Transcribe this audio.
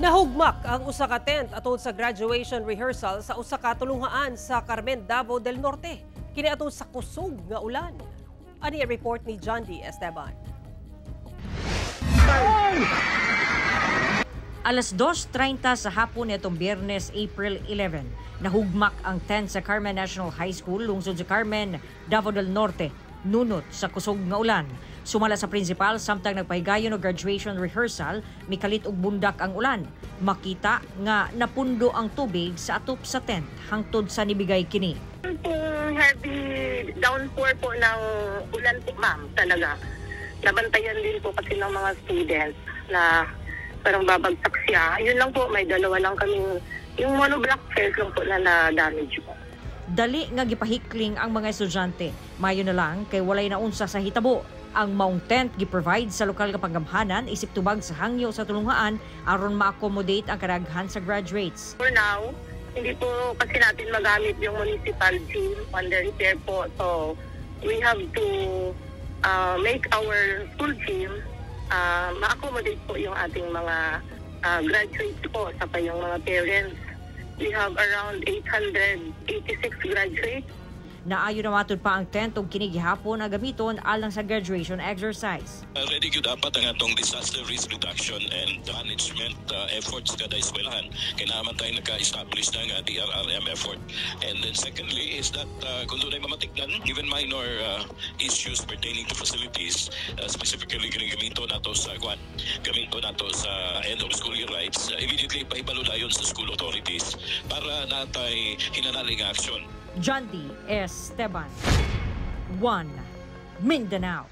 Nahugmak ang usa ka tent atol sa graduation rehearsal sa usa ka tulungaan sa Carmen, Davao del Norte. Kini atol sa kusog nga ulan. Ani report ni John D. Esteban. Alas 2:30 sa hapon nitong Biyernes, April 11, nahugmak ang tent sa Carmen National High School, lungsod sa Carmen, Davao del Norte, nunot sa kusog nga ulan. Sumala sa principal samtang nagpahigayon og graduation rehearsal, mikalit og bundak ang ulan. Makita nga napundo ang tubig sa atop sa tent hangtod sa nibigay kini. Kung heavy downpour po ng ulan po, ma'am, talaga. Nabantayan din po kasi ng mga students na parang babagsak siya. Yun lang po, may dalawa lang kaming, yung monoblock cells lang po na na-damage po. Dali nga gipahikling ang mga estudyante. Mayo na lang kay walay na unsa sa hitabo. Ang maong tent gi-provide sa lokal nga panggamhanan isip tubag sa hangyo sa tulungaan aron ma-accommodate ang kadaghan sa graduates. For now, hindi po kasi natin magamit yung municipal gym under repair po. So, we have to make our school gym ma-accommodate po yung ating mga graduates po sa pa yung mga parents. We have around 886 graduates. Naayo na matod pa ang tent ug kini gihapon nga gamiton alang sa graduation exercise. Ready gyud dapat ang atong disaster risk reduction and management efforts kada eskwelahan. Kailangan tayo naka-establish ng DRRM effort. And then secondly is that kung doon ay mamatikdan, even minor issues pertaining to facilities, specifically gamito nato sa end of school year rights, immediately pahibalo-dayon sa school authorities para natay hinanaling action. John D. Esteban, 1 Mindanao.